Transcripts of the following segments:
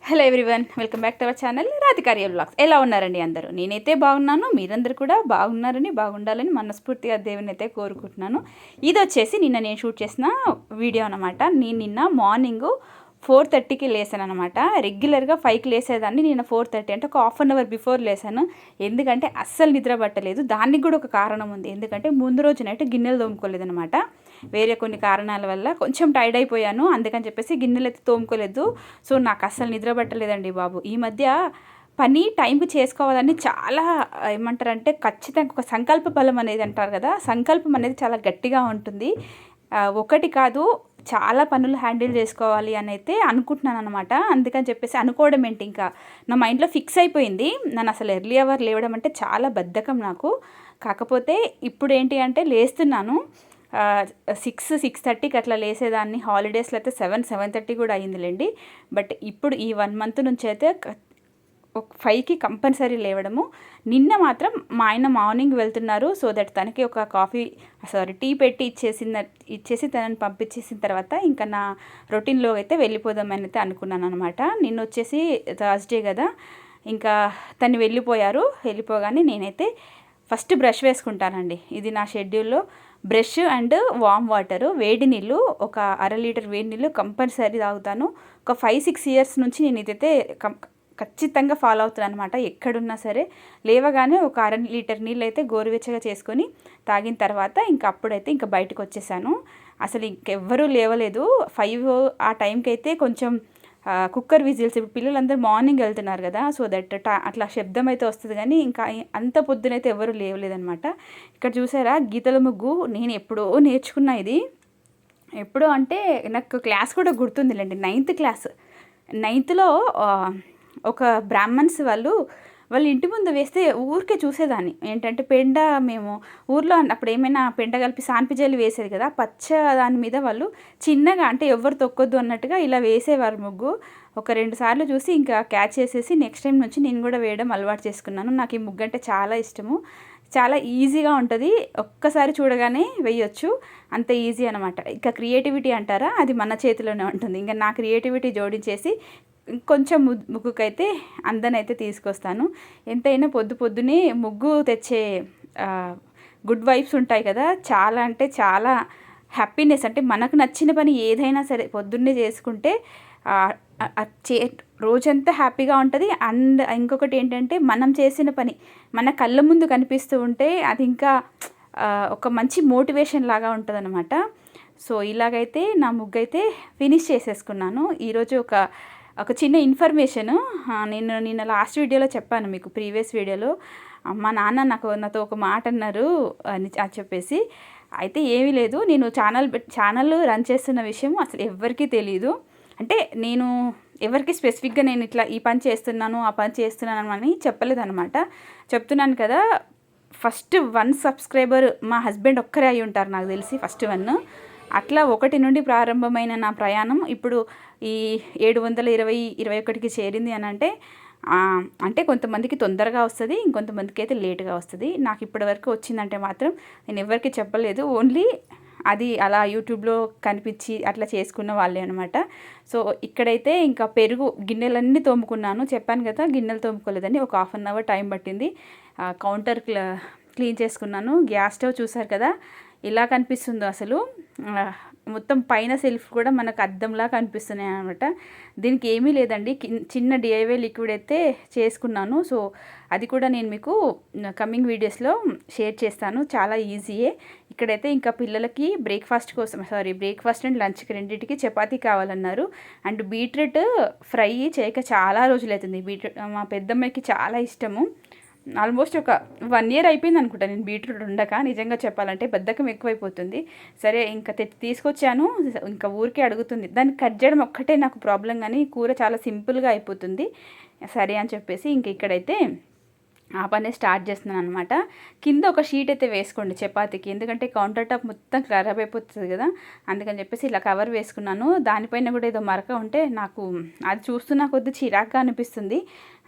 Hello everyone, welcome back to our channel రాధికార్య vlogs. ఎలా ఉన్నారండి అందరూ? నేనైతే బాగున్నాను. మీరందరూ కూడా బాగున్నారని, బాగుండాలని మనస్ఫూర్తిగా దేవుని అయితే కోరుకుంటున్నాను. ఇది వచ్చేసి నిన్న నేను షూట్ చేసిన వీడియో అనమాట. నేను నిన్న మార్నింగ్ 4:30కి లేసాను అనమాట. రెగ్యులర్గా 5కి లేసేదాన్ని. నేను 4:30 అంటే ఒక హాఫ్ అన్ అవర్ బిఫోర్ లేసాను. ఎందుకంటే అస్సలు నిద్ర పట్టలేదు. దానికి కూడా ఒక కారణం ఉంది. ఎందుకంటే ముందు రోజు నైట్ గిన్నెలు తోముకోలేదనమాట. వేరే కొన్ని కారణాల వల్ల కొంచెం టైర్డ్ అయిపోయాను. అందుకని చెప్పేసి గిన్నెలు అయితే తోముకోలేదు. సో నాకు అస్సలు నిద్ర పట్టలేదండి బాబు. ఈ మధ్య పని టైంకి చేసుకోవాలని చాలా ఏమంటారంటే ఖచ్చితంగా ఒక సంకల్ప బలం అనేది అంటారు కదా, సంకల్పం అనేది చాలా గట్టిగా ఉంటుంది. ఒకటి కాదు, చాలా పనులు హ్యాండిల్ చేసుకోవాలి అని అయితే అనుకుంటున్నాను అనమాట. అందుకని చెప్పేసి అనుకోవడం ఏంటి, ఇంకా నా మైండ్లో ఫిక్స్ అయిపోయింది. నన్ను అసలు ఎర్లీ అవర్ లేవడం అంటే చాలా బద్ధకం నాకు. కాకపోతే ఇప్పుడు ఏంటి అంటే లేస్తున్నాను. 6:30కి అట్లా లేసేదాన్ని. హాలిడేస్లో అయితే 7:30 కూడా అయ్యిందిలేండి. బట్ ఇప్పుడు ఈ 1 మంత్ నుంచి అయితే 5కి కంపల్సరీ లేవడము. నిన్న మా ఆయన మార్నింగ్ వెళ్తున్నారు. సో దట్ తనకి ఒక టీ పెట్టి ఇచ్చేసి తనని పంపించేసిన తర్వాత ఇంకా నా రొటీన్లో అయితే వెళ్ళిపోదామని అయితే అనుకున్నాను అనమాట. నిన్న వచ్చేసి థర్స్డే కదా, ఇంకా తను వెళ్ళిపోగానే నేనైతే ఫస్ట్ బ్రష్ వేసుకుంటానండి. ఇది నా షెడ్యూల్లో. బ్రష్ అండ్ వామ్ వాటర్, వేడి నీళ్ళు, ఒక 1/2 లీటర్ వేడి నీళ్ళు కంపల్సరీ తాగుతాను. ఒక 5-6 ఇయర్స్ నుంచి నేను ఇదైతే ఖచ్చితంగా ఫాలో అవుతున్నాను అనమాట. ఎక్కడున్నా సరే లేవగానే ఒక 1/2 లీటర్ నీళ్ళు అయితే గోరువెచ్చగా చేసుకొని తాగిన తర్వాత అప్పుడైతే బయటకు వచ్చేసాను. అసలు ఇంకెవ్వరూ లేవలేదు. 5 ఆ టైంకి అయితే కొంచెం కుక్కర్ విజిల్స్, ఇప్పుడు పిల్లలందరూ మార్నింగ్ వెళ్తున్నారు కదా, సో దట్ అట్లా శబ్దం అయితే వస్తుంది. కానీ ఇంకా అంత పొద్దునైతే ఎవరు లేవలేదనమాట. ఇక్కడ చూసారా గీతల ముగ్గు, నేను ఎప్పుడో నేర్చుకున్నా. ఇది ఎప్పుడో అంటే నాకు క్లాస్ కూడా గుర్తుందిలేండి, 9th క్లాస్. 9thలో ఒక బ్రాహ్మణ్స్ వాళ్ళ ఇంటి ముందు వేస్తే ఊరికే చూసేదాన్ని. ఏంటంటే మేము ఊర్లో అప్పుడు ఏమైనా పెండ కలిపి సాన్పిజల్లి వేసేది కదా, పచ్చ దాని మీద వాళ్ళు చిన్నగా, అంటే ఎవరు తొక్కొద్దు అన్నట్టుగా ఇలా వేసేవారు ముగ్గు. ఒక 2 సార్లు చూసి ఇంకా క్యాచ్ చేసేసి నెక్స్ట్ టైం నుంచి నేను కూడా వేయడం అలవాటు చేసుకున్నాను. నాకు ఈ ముగ్గు అంటే చాలా ఇష్టము. చాలా ఈజీగా ఉంటుంది, ఒక్కసారి చూడగానే వేయొచ్చు, అంత ఈజీ అనమాట. ఇంకా క్రియేటివిటీ అంటారా, అది మన చేతిలోనే ఉంటుంది. ఇంకా నా క్రియేటివిటీ జోడించేసి కొంచెం ముగ్గుకైతే అందనైతే తీసుకొస్తాను. ఎంతైనా పొద్దునే ముగ్గు తెచ్చే గుడ్ వైబ్స్ ఉంటాయి కదా, చాలా అంటే చాలా హ్యాపీనెస్. అంటే మనకు నచ్చిన పని ఏదైనా సరే పొద్దున్నే చేసుకుంటే రోజంతా హ్యాపీగా ఉంటుంది. అండ్ ఇంకొకటి ఏంటంటే మనం చేసిన పని మన కళ్ళ ముందు కనిపిస్తూ ఉంటే అది ఇంకా ఒక మంచి మోటివేషన్ లాగా ఉంటుంది అనమాట. సో ఇలాగైతే నా ముగ్గు అయితే ఫినిష్ చేసేసుకున్నాను. ఈరోజు ఒక చిన్న ఇన్ఫర్మేషను, నేను నిన్న లాస్ట్ వీడియోలో చెప్పాను మీకు, ప్రీవియస్ వీడియోలో. మా నాన్న నాతో ఒక మాట అన్నారు అని చెప్పేసి. అయితే ఏమీ లేదు, నేను ఛానల్ రన్ చేస్తున్న విషయం అసలు ఎవరికీ తెలియదు. అంటే నేను ఎవరికి స్పెసిఫిక్గా నేను ఇట్లా ఈ పని చేస్తున్నాను ఆ పని చేస్తున్నాను అని చెప్పలేదన్నమాట. చెప్తున్నాను కదా, ఫస్ట్ 1 సబ్స్క్రైబర్ మా హస్బెండ్ ఒక్కరే అయి ఉంటారు నాకు తెలిసి, ఫస్ట్ 1. అట్లా 1 నుండి ప్రారంభమైన నా ప్రయాణం ఇప్పుడు ఈ 721కి చేరింది అని అంటే కొంతమందికి తొందరగా వస్తుంది, ఇంకొంతమందికి అయితే లేట్గా వస్తుంది. నాకు ఇప్పటివరకు వచ్చిందంటే మాత్రం నేను ఎవరికి చెప్పలేదు. ఓన్లీ అది అలా యూట్యూబ్లో కనిపించి అట్లా చేసుకున్న వాళ్ళే అనమాట. సో ఇక్కడైతే ఇంకా గిన్నెలన్నీ తోముకున్నాను. చెప్పాను కదా గిన్నెలు తోముకోలేదని, ఒక హాఫ్ అన్ అవర్ టైం పట్టింది. కౌంటర్ క్లీన్ చేసుకున్నాను. గ్యాస్ స్టవ్ చూసారు కదా ఇలా కనిపిస్తుందో, అసలు మొత్తం పైన సెల్ఫ్ కూడా మనకు అద్దంలా కనిపిస్తున్నాయి అనమాట. దీనికి ఏమీ లేదండి, చిన్న DIY లిక్విడ్ అయితే చేసుకున్నాను. సో అది కూడా నేను మీకు కమింగ్ వీడియోస్లో షేర్ చేస్తాను. చాలా ఈజీయే. ఇక్కడైతే ఇంకా పిల్లలకి బ్రేక్ఫాస్ట్ అండ్ లంచ్కి రెండింటికి చపాతీ కావాలన్నారు. అండ్ బీట్రూట్ ఫ్రై చేయక చాలా రోజులవుతుంది. బీట్రూట్ మా పెద్దమ్మాయికి చాలా ఇష్టము. ఆల్మోస్ట్ ఒక 1 year అయిపోయింది అనుకుంటా నేను బీట్రూట్ ఉండక, నిజంగా చెప్పాలంటే బద్ధకం ఎక్కువైపోతుంది. సరే ఇంకా తీసుకొచ్చాను, ఇంకా ఊరికే అడుగుతుంది. దాన్ని కట్ చేయడం ఒక్కటే నాకు ప్రాబ్లం, కానీ కూర చాలా సింపుల్గా అయిపోతుంది. సరే అని చెప్పేసి ఇక్కడైతే ఆ పనే స్టార్ట్ చేస్తున్నాను అనమాట. కింద ఒక షీట్ అయితే వేసుకోండి చపాతీకి, ఎందుకంటే కౌంటర్ టాప్ మొత్తం ఖరాబ్ అయిపోతుంది కదా, అందుకని చెప్పేసి ఇలా కవర్ వేసుకున్నాను. దానిపైన కూడా ఏదో మరక ఉంటే నాకు అది చూస్తున్నా కొద్ది చిరాగ్గా అనిపిస్తుంది.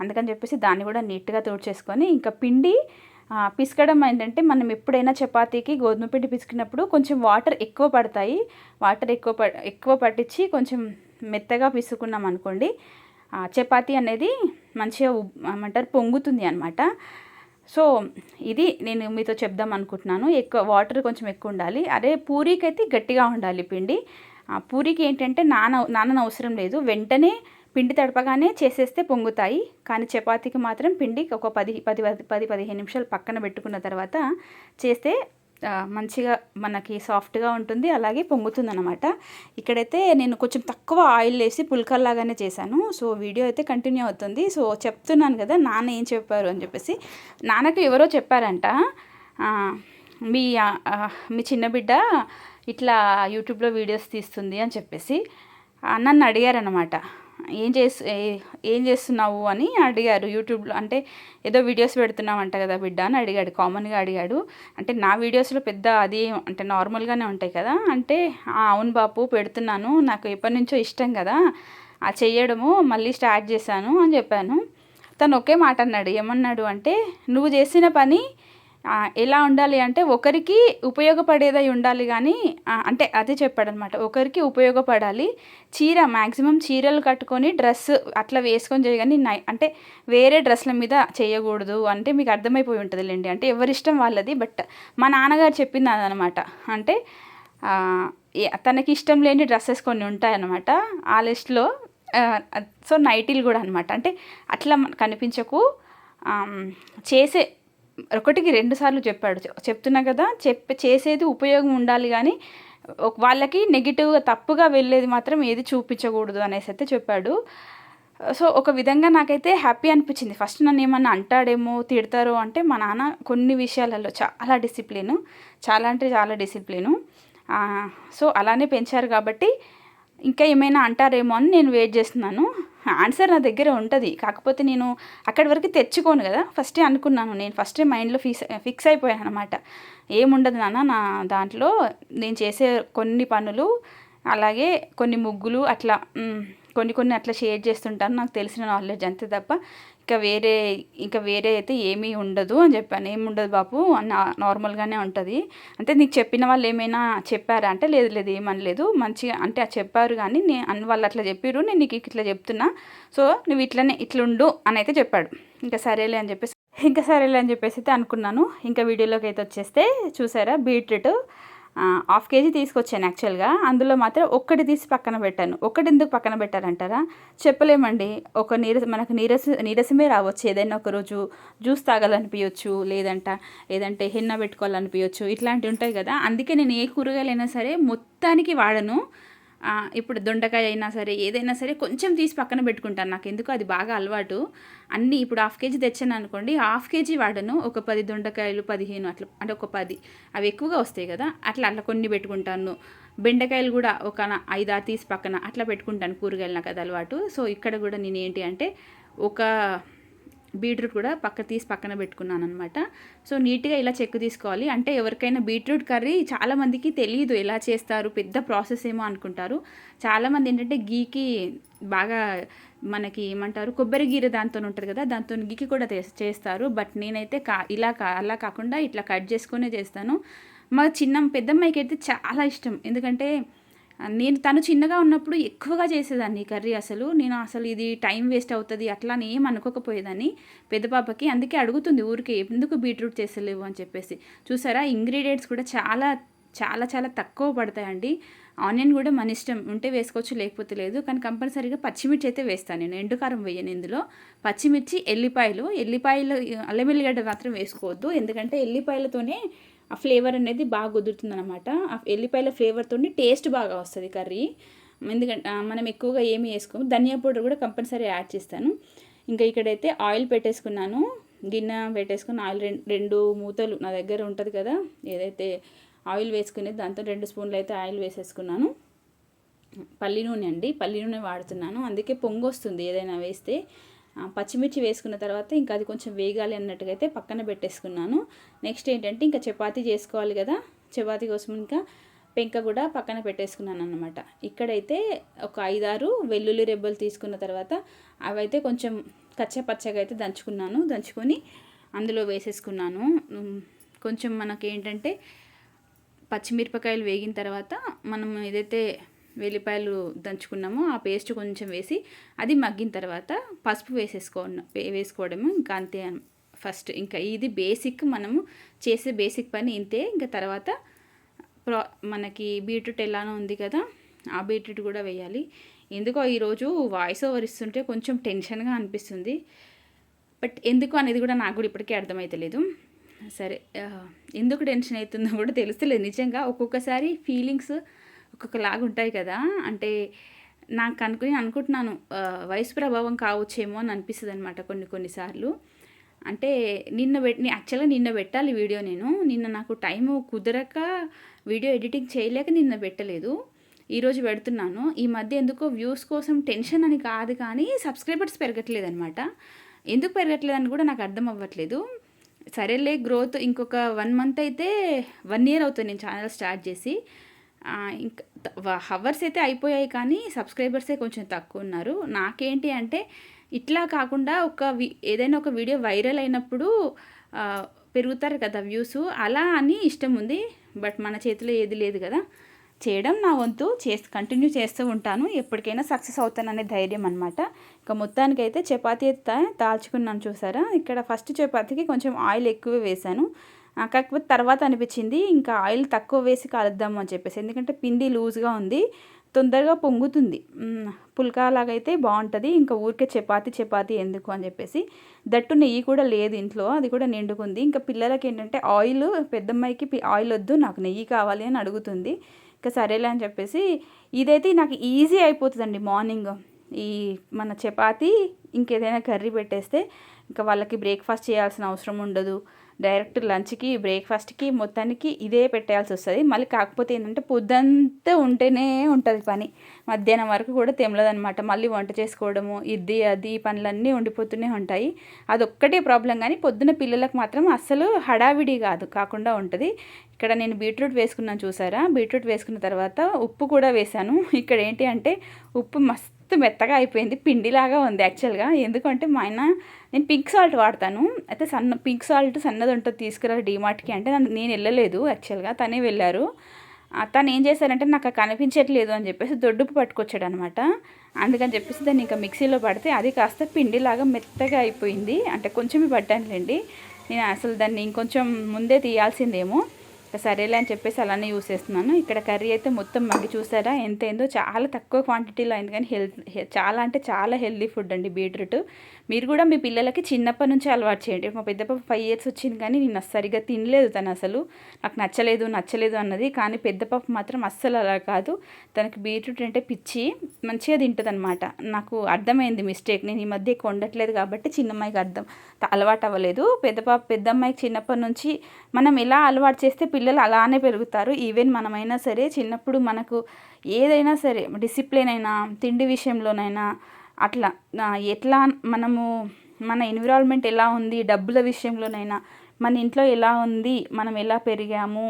అందుకని చెప్పేసి దాన్ని కూడా నీట్గా తుడిచేసుకొని ఇంకా పిండి పిసకడం ఏంటంటే, మనం ఎప్పుడైనా చపాతీకి గోధుమ పిండి పిసికినప్పుడు కొంచెం వాటర్ ఎక్కువ పడతాయి. వాటర్ ఎక్కువ పట్టించి కొంచెం మెత్తగా పిసుకున్నాం అనుకోండి, చపాతీ అనేది మంచిగా ఏమంటారు పొంగుతుంది అనమాట. సో ఇది నేను మీతో చెప్దాం అనుకుంటున్నాను. ఎక్కువ వాటర్ కొంచెం ఎక్కువ ఉండాలి. అదే పూరీకి అయితే గట్టిగా ఉండాలి పిండి. పూరీకి ఏంటంటే నాననవసరం లేదు, వెంటనే పిండి తడపగానే చేసేస్తే పొంగుతాయి. కానీ చపాతీకి మాత్రం పిండి ఒక 10-15 నిమిషాలు పక్కన పెట్టుకున్న తర్వాత చేస్తే మంచిగా మనకి సాఫ్ట్గా ఉంటుంది, అలాగే పొంగుతుంది అనమాట. ఇక్కడైతే నేను కొంచెం తక్కువ ఆయిల్ వేసి పుల్కల్లాగానే చేశాను. సో వీడియో అయితే కంటిన్యూ అవుతుంది. సో చెప్తున్నాను కదా నాన్న ఏం చెప్పారు అని చెప్పేసి. నాన్నకు ఎవరో చెప్పారంట, మీ మీ చిన్న బిడ్డ ఇట్లా యూట్యూబ్లో వీడియోస్ తీస్తుంది అని చెప్పేసి నన్ను అడిగారనమాట. ఏం చేస్తున్నావు అని అడిగారు యూట్యూబ్లో. అంటే ఏదో వీడియోస్ పెడుతున్నామంట కదా బిడ్డ అని అడిగాడు, కామన్గా అడిగాడు. అంటే నా వీడియోస్లో పెద్ద అది అంటే నార్మల్గానే ఉంటాయి కదా అంటే, అవును బాపు పెడుతున్నాను, నాకు ఎప్పటి నుంచో ఇష్టం కదా చెయ్యడము, మళ్ళీ స్టార్ట్ చేశాను అని చెప్పాను. తను ఒకే మాట అన్నాడు. ఏమన్నాడు అంటే, నువ్వు చేసిన పని ఎలా ఉండాలి అంటే ఒకరికి ఉపయోగపడేదై ఉండాలి, కానీ అంటే అదే చెప్పాడనమాట, ఒకరికి ఉపయోగపడాలి. మ్యాక్సిమం చీరలు కట్టుకొని డ్రెస్ అట్లా వేసుకొని చేయగాని అంటే వేరే డ్రెస్ల మీద చేయకూడదు అంటే మీకు అర్థమైపోయి ఉంటుందిలేండి. అంటే ఎవరిష్టం వాళ్ళది. బట్ మా నాన్నగారు చెప్పింది అదనమాట. అంటే తనకి ఇష్టం లేని డ్రెస్సెస్ కొన్ని ఉంటాయన్నమాట ఆ లిస్ట్లో. సో నైటీలు కూడా అనమాట. అంటే అట్లా కనిపించకు, చేసే ఒకటికి 2 సార్లు చెప్పాడు. చెప్తున్నా కదా, చేసేది ఉపయోగం ఉండాలి, కానీ వాళ్ళకి నెగిటివ్గా తప్పుగా వెళ్ళేది మాత్రం ఏది చూపించకూడదు అనేసి అయితే చెప్పాడు. సో ఒక విధంగా నాకైతే హ్యాపీ అనిపించింది. ఫస్ట్ నన్ను ఏమన్నా అంటాడేమో, తిడతారో అంటే, మా నాన్న కొన్ని విషయాలలో చాలా డిసిప్లిను, చాలా అంటే చాలా డిసిప్లిను. సో అలానే పెంచారు కాబట్టి ఇంకా ఏమైనా అంటారేమో అని నేను వెయిట్ చేస్తున్నాను. ఆన్సర్ నా దగ్గర ఉంటుంది, కాకపోతే నేను అక్కడి వరకు తెచ్చుకోను కదా. ఫస్టే అనుకున్నాను, నేను ఫస్టే మైండ్లో ఫిక్స్ అయిపోయాను అనమాట. ఏముండదు నాన్న నా దాంట్లో, నేను చేసే కొన్ని పనులు అలాగే కొన్ని ముగ్గులు అట్లా కొన్ని అట్లా షేర్ చేస్తుంటాను, నాకు తెలిసిన నాలెడ్జ్ అంతే తప్ప ఇంకా వేరే అయితే ఏమీ ఉండదు అని చెప్పాను. ఏముండదు బాపు, నార్మల్గానే ఉంటుంది. అంటే నీకు చెప్పిన వాళ్ళు ఏమైనా చెప్పారా అంటే, లేదు ఏమనలేదు, మంచిగా అంటే చెప్పారు, కానీ వాళ్ళు అట్లా చెప్పారు, నేను నీకు ఇట్లా చెప్తున్నా, సో నువ్వు ఇట్లుండు అని అయితే చెప్పాడు. ఇంకా సరేలే అని చెప్పేసి అయితే అనుకున్నాను. ఇంకా వీడియోలోకి అయితే వచ్చేస్తే చూసారా, బీట్రూట్ 1/2 kg తీసుకొచ్చాను యాక్చువల్గా. అందులో మాత్రం ఒక్కటి తీసి పక్కన పెట్టాను. ఒకటి ఎందుకు పక్కన పెట్టారంటారా, చెప్పలేమండి. మనకు నీరసమే రావచ్చు, ఏదైనా ఒకరోజు జ్యూస్ తాగాలనిపించవచ్చు, లేదంటే హెన్న పెట్టుకోవాలనిపించవచ్చు, ఇట్లాంటివి ఉంటాయి కదా. అందుకే నేను ఏ కూరగాయలైనా సరే మొత్తానికి వాడను. ఇప్పుడు దొండకాయ అయినా సరే ఏదైనా సరే కొంచెం తీసి పక్కన పెట్టుకుంటాను, నాకు ఎందుకు అది బాగా అలవాటు. అన్నీ ఇప్పుడు 1/2 kg తెచ్చాను అనుకోండి, 1/2 kg వాడను. ఒక 10 దొండకాయలు 15 అట్లా, అంటే ఒక 10 అవి ఎక్కువగా వస్తాయి కదా, అట్లా కొన్ని పెట్టుకుంటాను. బెండకాయలు కూడా ఒక 5-6 తీసి పక్కన అట్లా పెట్టుకుంటాను, కూరగాయలు నాకు అది అలవాటు. సో ఇక్కడ కూడా నేను ఏంటి అంటే ఒక బీట్రూట్ కూడా తీసి పక్కన పెట్టుకున్నాను అనమాట. సో నీట్గా ఇలా చెక్కు తీసుకోవాలి. అంటే ఎవరికైనా బీట్రూట్ కర్రీ చాలామందికి తెలియదు ఎలా చేస్తారు, పెద్ద ప్రాసెస్ ఏమో అనుకుంటారు. చాలామంది ఏంటంటే గీకి బాగా మనకి ఏమంటారు కొబ్బరి గీర దాంతో ఉంటుంది కదా, దాంతో గీకి కూడా చేస్తారు. బట్ నేనైతే అలా కాకుండా ఇట్లా కట్ చేసుకునే చేస్తాను. మా పెద్దమ్మాయికి అయితే చాలా ఇష్టం. ఎందుకంటే తను చిన్నగా ఉన్నప్పుడు ఎక్కువగా చేసేదాన్ని కర్రీ. నేను ఇది టైం వేస్ట్ అవుతుంది అట్లా ఏం అనుకోకపోయేదాన్ని పెద్ద పాపకి. అందుకే అడుగుతుంది ఊరికే, ఎందుకు బీట్రూట్ చేసలేవు అని చెప్పేసి. చూసారా, ఇంగ్రీడియంట్స్ కూడా చాలా చాలా చాలా తక్కువ పడతాయండి. ఆనియన్ కూడా మన ఇష్టం, ఉంటే వేసుకోవచ్చు లేకపోతే లేదు. కానీ కంపల్సరీగా పచ్చిమిర్చి అయితే వేస్తాను నేను, ఎండుకారం వేయను ఇందులో. పచ్చిమిర్చి, ఎల్లిపాయలు అల్లం వెల్లిగడ్డ మాత్రం వేసుకోవద్దు, ఎందుకంటే ఎల్లిపాయలతోనే ఆ ఫ్లేవర్ అనేది బాగా కుదురుతుంది అనమాట. ఆ ఎల్లిపాయల ఫ్లేవర్తో టేస్ట్ బాగా వస్తుంది కర్రీ. ఎందుకంటే మనం ఎక్కువగా ఏమి వేసుకోము. ధనియా పౌడర్ కూడా కంపల్సరీ యాడ్ చేస్తాను. ఇంకా ఇక్కడైతే ఆయిల్ పెట్టేసుకున్నాను, గిన్నె పెట్టేసుకుని ఆయిల్ 2 మూతలు నా దగ్గర ఉంటుంది కదా ఏదైతే ఆయిల్ వేసుకునేది, దాంతో 2 స్పూన్లు అయితే ఆయిల్ వేసేసుకున్నాను. పల్లి నూనె అండి, పల్లి నూనె వాడుతున్నాను, అందుకే పొంగు వస్తుంది ఏదైనా వేస్తే. పచ్చిమిర్చి వేసుకున్న తర్వాత ఇంకా అది కొంచెం వేగాలి అన్నట్టుగా అయితే పక్కన పెట్టేసుకున్నాను. నెక్స్ట్ ఏంటంటే ఇంకా చపాతీ చేసుకోవాలి కదా, చపాతీ కోసం ఇంకా పెంక కూడా పక్కన పెట్టేసుకున్నాను అనమాట. ఇక్కడైతే ఒక 5-6 వెల్లుల్లి రెబ్బలు తీసుకున్న తర్వాత అవైతే కొంచెం కచ్చపచ్చగా అయితే దంచుకొని అందులో వేసేసుకున్నాను. కొంచెం మనకి ఏంటంటే పచ్చిమిరపకాయలు వేగిన తర్వాత మనం ఏదైతే వెల్లిపాయలు దంచుకున్నాము ఆ పేస్ట్ కొంచెం వేసి అది మగ్గిన తర్వాత పసుపు వేసుకోవడము ఇంకా అంతే. ఫస్ట్ ఇంకా ఇది బేసిక్, మనము చేసే బేసిక్ పని ఇంతే. ఇంకా తర్వాత మనకి బీట్రూట్ ఎలానో ఉంది కదా, ఆ బీట్రూట్ కూడా వేయాలి. ఎందుకో ఈరోజు వాయిస్ ఓవర్ ఇస్తుంటే కొంచెం టెన్షన్గా అనిపిస్తుంది, బట్ ఎందుకు అనేది కూడా నాకు కూడా ఇప్పటికీ అర్థమవుతలేదు. సరే, ఎందుకు టెన్షన్ అవుతుందో కూడా తెలుస్తలేదు నిజంగా. ఒక్కొక్కసారి ఫీలింగ్స్ ఒక్కొక్కలాగా ఉంటాయి కదా, అంటే నాకు అనుకుంటున్నాను వయసు ప్రభావం కావచ్చేమో అని అనిపిస్తుంది అనమాట కొన్నిసార్లు. అంటే యాక్చువల్గా నిన్న పెట్టాలి వీడియో, నిన్న నాకు టైము కుదరక వీడియో ఎడిటింగ్ చేయలేక నిన్న పెట్టలేదు. ఈరోజు పెడుతున్నాను. ఈ మధ్య ఎందుకో వ్యూస్ కోసం టెన్షన్ అని కాదు కానీ సబ్స్క్రైబర్స్ పెరగట్లేదు అనమాట. ఎందుకు పెరగట్లేదని కూడా నాకు అర్థం అవ్వట్లేదు. సరేలే, గ్రోత్ ఇంకొక 1 మంత్ అయితే 1 ఇయర్ అవుతుంది నేను ఛానల్ స్టార్ట్ చేసి. ఇంకా హవర్స్ అయితే అయిపోయాయి కానీ సబ్స్క్రైబర్సే కొంచెం తక్కువ ఉన్నారు. నాకేంటి అంటే ఇట్లా కాకుండా ఏదైనా ఒక వీడియో వైరల్ అయినప్పుడు పెరుగుతారు కదా వ్యూస్, అలా అని ఇష్టం ఉంది. బట్ మన చేతిలో ఏది లేదు కదా, చేయడం నా వంతు కంటిన్యూ చేస్తూ ఉంటాను. ఎప్పటికైనా సక్సెస్ అవుతాననే ధైర్యం అనమాట. ఇంకా మొత్తానికైతే చపాతీ తాల్చుకున్నాను చూసారా. ఇక్కడ ఫస్ట్ చపాతీకి కొంచెం ఆయిల్ ఎక్కువ వేసాను, కాకపోతే తర్వాత అనిపించింది ఇంకా ఆయిల్ తక్కువ వేసి కలుద్దాము అని చెప్పేసి. ఎందుకంటే పిండి లూజ్గా ఉంది, తొందరగా పొంగుతుంది, పుల్కాలాగైతే బాగుంటుంది. ఇంకా ఊరికే చపాతీ ఎందుకు అని చెప్పేసి. దట్టు నెయ్యి కూడా లేదు ఇంట్లో, అది కూడా నిండుకుంది. ఇంకా పిల్లలకి ఏంటంటే ఆయిల్, పెద్దమ్మాయికి ఆయిల్ వద్దు నాకు నెయ్యి కావాలి అని అడుగుతుంది. ఇంకా సరేలే అని చెప్పేసి ఇదైతే నాకు ఈజీ అయిపోతుందండి. మార్నింగ్ ఈ మన చపాతీ ఇంకేదైనా కర్రీ పెట్టేస్తే ఇంకా వాళ్ళకి బ్రేక్ఫాస్ట్ చేయాల్సిన అవసరం ఉండదు. డైరెక్ట్ లంచ్కి, బ్రేక్ఫాస్ట్కి మొత్తానికి ఇదే పెట్టాల్సి వస్తుంది. మళ్ళీ కాకపోతే ఏంటంటే పొద్దంతా ఉంటేనే ఉంటుంది పని, మధ్యాహ్నం వరకు కూడా తెమలదనమాట. మళ్ళీ వంట చేసుకోవడము, అది పనులన్నీ ఉండిపోతూనే ఉంటాయి. అదొక్కటే ప్రాబ్లం. కానీ పొద్దున పిల్లలకు మాత్రం అస్సలు హడావిడి కాకుండా ఉంటుంది. ఇక్కడ నేను బీట్రూట్ వేసుకున్నాను చూసారా. బీట్రూట్ వేసుకున్న తర్వాత ఉప్పు కూడా వేసాను. ఇక్కడ ఏంటి అంటే ఉప్పు మస్తు మెత్తగా అయిపోయింది, పిండిలాగా ఉంది యాక్చువల్గా. ఎందుకంటే నేను పింక్ సాల్ట్ వాడతాను. అయితే పింక్ సాల్ట్ సన్నది ఉంటుంది తీసుకురాలి డీమార్ట్కి అంటే నేను వెళ్ళలేదు యాక్చువల్గా, తనే వెళ్ళారు. తను ఏం చేశారంటే నాకు కనిపించట్లేదు అని చెప్పేసి దొడ్డుపు పట్టుకొచ్చాడు అనమాట. అందుకని చెప్పేసి దాన్ని ఇంకా మిక్సీలో పడితే అది కాస్త పిండిలాగా మెత్తగా అయిపోయింది. అంటే కొంచెమే పట్టానులేండి, నేను అసలు దాన్ని ఇంకొంచెం ముందే తీయాల్సిందేమో. సరేలే అని చెప్పేసి అలానే యూస్ చేస్తున్నాను. ఇక్కడ కర్రీ అయితే మొత్తం మగ్గి చూసారా ఎంత అయిందో, చాలా తక్కువ క్వాంటిటీలో అయింది కానీ చాలా అంటే చాలా హెల్దీ ఫుడ్ అండి బీట్రూట్. మీరు కూడా మీ పిల్లలకి చిన్నప్పటి నుంచి అలవాటు చేయండి. మా పెద్ద పాప 5 years వచ్చింది కానీ నేను సరిగ్గా తినలేదు, తను అసలు నాకు నచ్చలేదు అన్నది. కానీ పెద్ద పాప మాత్రం అస్సలు అలా కాదు, తనకి బీట్రూట్ అంటే పిచ్చి, మంచిగా తింటుంది అనమాట. నాకు అర్థమైంది మిస్టేక్, నేను ఈ మధ్య ఎక్కువ వండట్లేదు కాబట్టి చిన్నమ్మాయికి అలవాటు అవ్వలేదు. పెద్ద అమ్మాయికి చిన్నప్పటి నుంచి మనం ఎలా అలవాటు చేస్తే పిల్లలు అలానే పెరుగుతారు. ఈవెన్ మనమైనా సరే చిన్నప్పుడు మనకు ఏదైనా సరే డిసిప్లిన్ అయినా తిండి విషయంలోనైనా అట్లా ఎట్లా మనము మన ఎన్విరాన్మెంట్ ఎలా ఉంది, డబ్బుల విషయంలోనైనా మన ఇంట్లో ఎలా ఉంది, మనం ఎలా పెరిగాము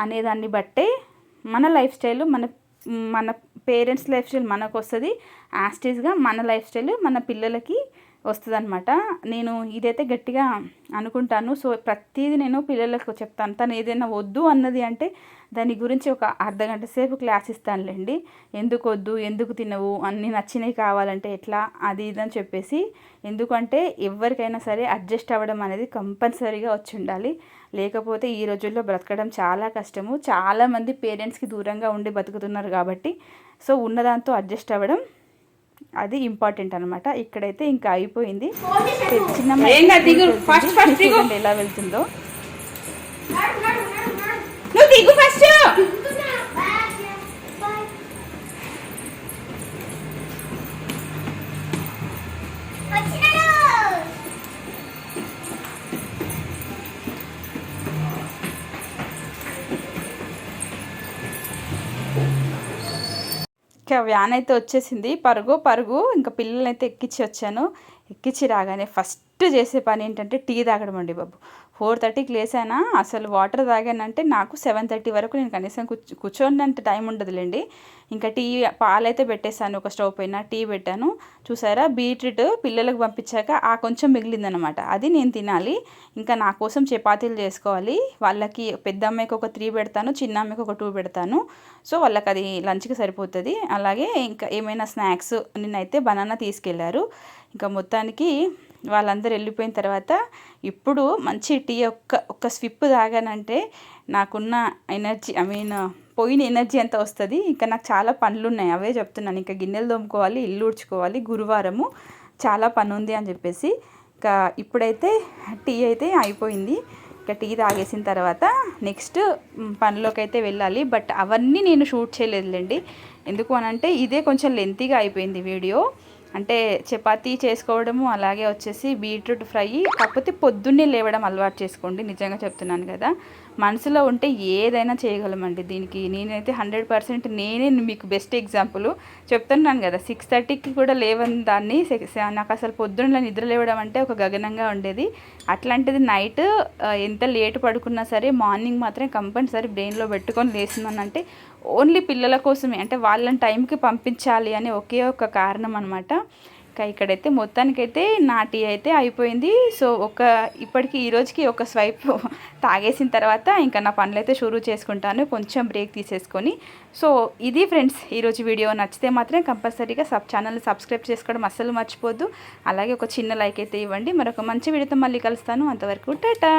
అనేదాన్ని బట్టే మన లైఫ్ స్టైల్, మన పేరెంట్స్ లైఫ్ స్టైల్ మనకు వస్తుంది. యాస్టీస్గా మన లైఫ్ స్టైల్ మన పిల్లలకి వస్తుంది అనమాట. నేను ఇదైతే గట్టిగా అనుకుంటాను. సో ప్రతిదీ నేను పిల్లలకు చెప్తాను. తను ఏదైనా వద్దు అన్నది అంటే దాని గురించి ఒక అర్ధగంట సేపు క్లాస్ ఇస్తానులేండి. ఎందుకు వద్దు, ఎందుకు తినవు, అన్నీ నచ్చినవి కావాలంటే ఎట్లా, అది ఇదని చెప్పేసి. ఎందుకంటే ఎవరికైనా సరే అడ్జస్ట్ అవ్వడం అనేది కంపల్సరీగా వచ్చి ఉండాలి. లేకపోతే ఈ రోజుల్లో బ్రతకడం చాలా కష్టము. చాలామంది పేరెంట్స్కి దూరంగా ఉండి బతుకుతున్నారు కాబట్టి సో ఉన్నదాంతో అడ్జస్ట్ అవ్వడం అది ఇంపార్టెంట్ అనమాట. ఇక్కడైతే ఇంకా అయిపోయింది. చిన్న ఎలా వెళ్తుందో నువ్వు దిగు ఫస్ట్. ఇంకా వ్యాన్ అయితే వచ్చేసింది, పరుగు. ఇంకా పిల్లలైతే ఎక్కించి వచ్చాను. ఎక్కించి రాగానే ఫస్ట్ చేసే పని ఏంటంటే టీ తాగడం అండి బాబు. 4:30కి లేసానా, అసలు వాటర్ తాగానంటే నాకు 7:30 వరకు నేను కనీసం కూర్చోనంత టైం ఉండదులేండి. ఇంకా పాలైతే పెట్టేశాను ఒక స్టవ్ పైన, టీ పెట్టాను. చూసారా బీట్రూట్ పిల్లలకు పంపించాక ఆ కొంచెం మిగిలిందనమాట, అది నేను తినాలి. ఇంకా నా కోసం చపాతీలు చేసుకోవాలి. వాళ్ళకి పెద్ద అమ్మాయికి ఒక 3 పెడతాను, చిన్న అమ్మాయికి ఒక 2 పెడతాను. సో వాళ్ళకి అది లంచ్కి సరిపోతుంది. అలాగే ఇంకా ఏమైనా స్నాక్స్ నిన్నైతే బనానా తీసుకెళ్లారు. ఇంకా మొత్తానికి వాళ్ళందరూ వెళ్ళిపోయిన తర్వాత ఇప్పుడు మంచి టీ ఒక్క స్విప్ తాగానంటే నాకున్న ఎనర్జీ, పోయిన ఎనర్జీ అంతా వస్తుంది. ఇంకా నాకు చాలా పనులు ఉన్నాయి, అవే చెప్తున్నాను. ఇంకా గిన్నెలు తోముకోవాలి, ఇల్లు ఊడ్చుకోవాలి, గురువారము చాలా పని ఉంది అని చెప్పేసి. ఇంకా ఇప్పుడైతే టీ అయితే అయిపోయింది. ఇంకా టీ తాగేసిన తర్వాత నెక్స్ట్ పనిలోకి అయితే వెళ్ళాలి. బట్ అవన్నీ నేను షూట్ చేయలేదులేండి. ఎందుకు అనంటే ఇదే కొంచెం లెంతీగా అయిపోయింది వీడియో. అంటే చపాతీ చేసుకోవడము, అలాగే వచ్చేసి బీట్రూట్ ఫ్రై. కాకపోతే పొద్దున్నే లేవడం అలవాటు చేసుకోండి, నిజంగా చెప్తున్నాను కదా. మనసులో ఉంటే ఏదైనా చేయగలమండి. దీనికి నేనైతే 100% నేనే మీకు బెస్ట్ ఎగ్జాంపుల్ చెప్తున్నాను కదా. 6:30కి కూడా లేవని దాన్ని, నాకు అసలు పొద్దున్న నిద్ర లేవడం అంటే ఒక గగనంగా ఉండేది. అట్లాంటిది నైట్ ఎంత లేట్ పడుకున్నా సరే మార్నింగ్ మాత్రం కంపల్సరీ బ్రెయిన్లో పెట్టుకొని లేస్తున్నానంటే ఓన్లీ పిల్లల కోసమే, అంటే వాళ్ళని టైంకి పంపించాలి అనే ఒకే ఒక కారణం అనమాట. ఇంకా ఇక్కడైతే మొత్తానికైతే నా టీ అయితే అయిపోయింది. సో ఇప్పటికి ఈరోజుకి ఒక స్వైప్ తాగేసిన తర్వాత ఇంకా నా పనులైతే షురూ చేసుకుంటాను, కొంచెం బ్రేక్ తీసేసుకొని. సో ఇది ఫ్రెండ్స్ ఈరోజు వీడియో. నచ్చితే మాత్రం కంపల్సరీగా ఛానల్ని సబ్స్క్రైబ్ చేసుకోవడం అస్సలు మర్చిపోద్దు. అలాగే ఒక చిన్న లైక్ అయితే ఇవ్వండి. మరొక మంచి వీడియోతో మళ్ళీ కలుస్తాను. అంతవరకు టాటా.